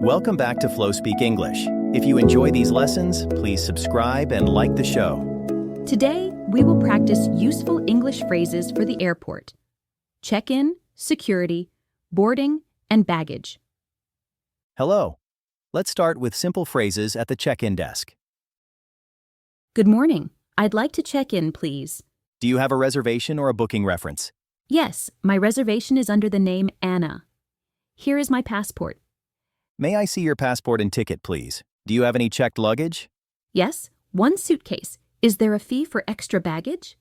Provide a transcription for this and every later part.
Welcome back to Flow Speak English. If you enjoy these lessons, please subscribe and like the show. Today, we will practice useful English phrases for the airport. Check-in, security, boarding, and baggage. Hello. Let's start with simple phrases at the check-in desk. Good morning. I'd like to check in, please. Do you have a reservation or a booking reference? Yes, my reservation is under the name Anna. Here is my passport. May I see your passport and ticket, please? Do you have any checked luggage? Yes, one suitcase. Is there a fee for extra baggage?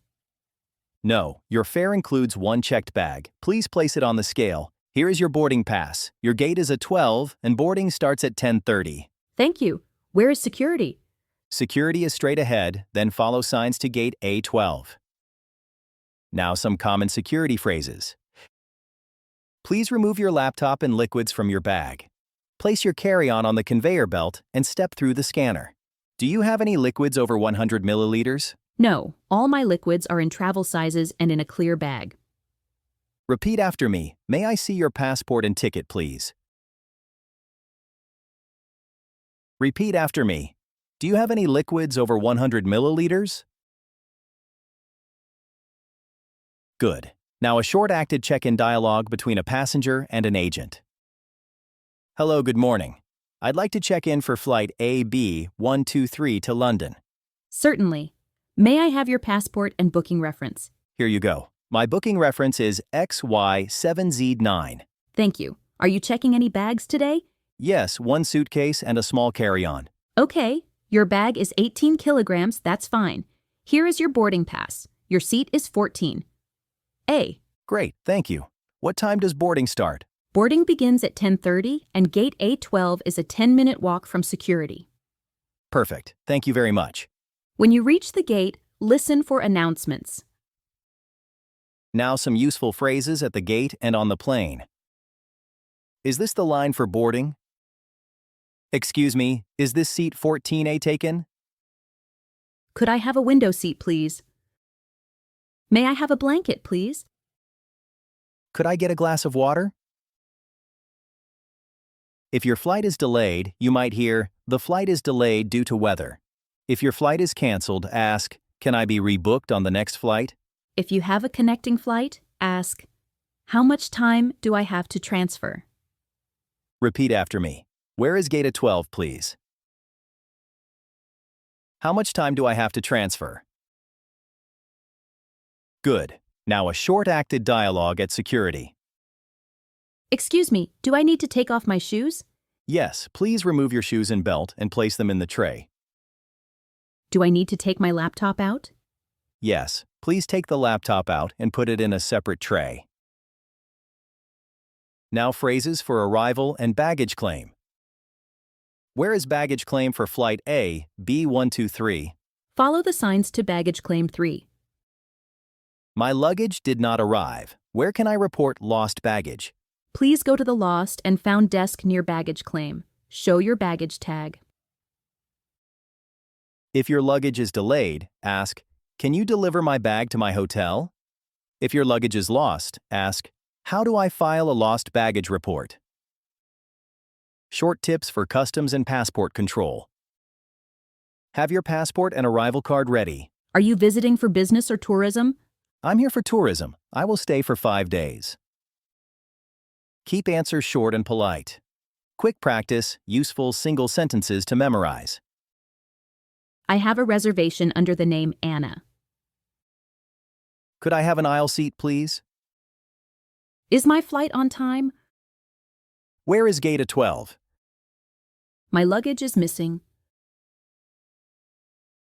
No, your fare includes one checked bag. Please place it on the scale. Here is your boarding pass. Your gate is at 12 and boarding starts at 10:30. Thank you. Where is security? Security is straight ahead, then follow signs to gate A12. Now some common security phrases. Please remove your laptop and liquids from your bag. Place your carry-on on the conveyor belt and step through the scanner. Do you have any liquids over 100 milliliters? No, all my liquids are in travel sizes and in a clear bag. Repeat after me. May I see your passport and ticket, please? Repeat after me. Do you have any liquids over 100 milliliters? Good. Now a short-acted check-in dialogue between a passenger and an agent. Hello, good morning. I'd like to check in for flight AB123 to London. Certainly. May I have your passport and booking reference? Here you go. My booking reference is XY7Z9. Thank you. Are you checking any bags today? Yes, one suitcase and a small carry-on. Okay. Your bag is 18 kilograms, that's fine. Here is your boarding pass. Your seat is 14. A. Great, thank you. What time does boarding start? Boarding begins at 10:30 and gate A12 is a 10-minute walk from security. Perfect, thank you very much. When you reach the gate, listen for announcements. Now some useful phrases at the gate and on the plane. Is this the line for boarding? Excuse me, is this seat 14A taken? Could I have a window seat, please? May I have a blanket, please? Could I get a glass of water? If your flight is delayed, you might hear, "The flight is delayed due to weather." If your flight is canceled, ask, "Can I be rebooked on the next flight?" If you have a connecting flight, ask, "How much time do I have to transfer?" Repeat after me. Where is gate A12, please? How much time do I have to transfer? Good. Now a short-acted dialogue at security. Excuse me, do I need to take off my shoes? Yes, please remove your shoes and belt and place them in the tray. Do I need to take my laptop out? Yes, please take the laptop out and put it in a separate tray. Now phrases for arrival and baggage claim. Where is baggage claim for flight A, B123? Follow the signs to baggage claim 3. My luggage did not arrive. Where can I report lost baggage? Please go to the lost and found desk near baggage claim. Show your baggage tag. If your luggage is delayed, ask, "Can you deliver my bag to my hotel?" If your luggage is lost, ask, "How do I file a lost baggage report?" Short tips for customs and passport control. Have your passport and arrival card ready. Are you visiting for business or tourism? I'm here for tourism. I will stay for 5 days. Keep answers short and polite. Quick practice, useful single sentences to memorize. I have a reservation under the name Anna. Could I have an aisle seat, please? Is my flight on time? Where is gate A12? My luggage is missing.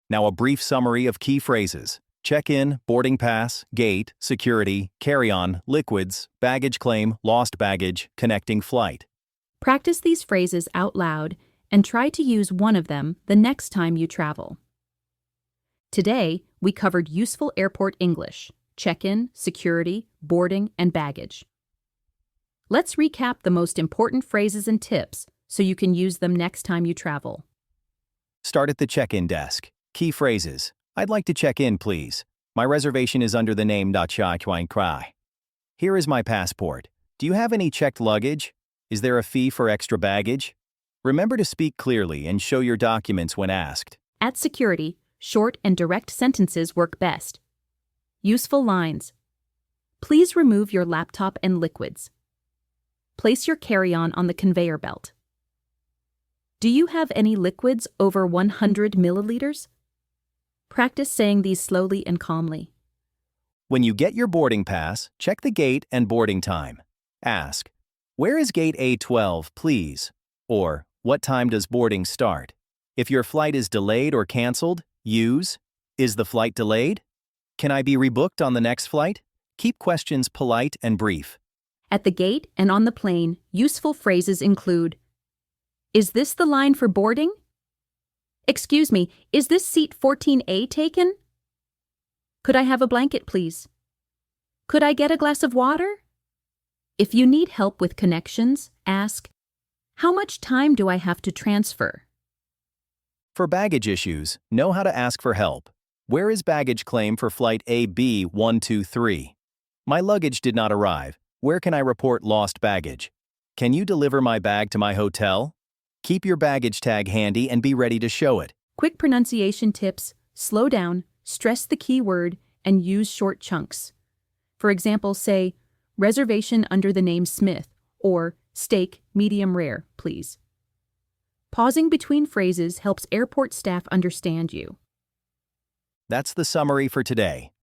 Now a brief summary of key phrases. Check-in, boarding pass, gate, security, carry-on, liquids, baggage claim, lost baggage, connecting flight. Practice these phrases out loud and try to use one of them the next time you travel. Today, we covered useful airport English, check-in, security, boarding, and baggage. Let's recap the most important phrases and tips so you can use them next time you travel. Start at the check-in desk. Key phrases. I'd like to check in, please. My reservation is under the name Cry. Here is my passport. Do you have any checked luggage? Is there a fee for extra baggage? Remember to speak clearly and show your documents when asked. At security, short and direct sentences work best. Useful lines. Please remove your laptop and liquids. Place your carry-on on the conveyor belt. Do you have any liquids over 100 milliliters? Practice saying these slowly and calmly. When you get your boarding pass, check the gate and boarding time. Ask, "Where is gate A12, please?" Or, "What time does boarding start?" If your flight is delayed or canceled, use, "Is the flight delayed?" "Can I be rebooked on the next flight?" Keep questions polite and brief. At the gate and on the plane, useful phrases include, "Is this the line for boarding?" "Excuse me, is this seat 14A taken?" "Could I have a blanket, please?" "Could I get a glass of water?" If you need help with connections, ask, "How much time do I have to transfer?" For baggage issues, know how to ask for help. "Where is baggage claim for flight AB123? My luggage did not arrive. Where can I report lost baggage? Can you deliver my bag to my hotel?" Keep your baggage tag handy and be ready to show it. Quick pronunciation tips: slow down, stress the key word, and use short chunks. For example, say, "Reservation under the name Smith," or "Steak, medium rare, please." Pausing between phrases helps airport staff understand you. That's the summary for today.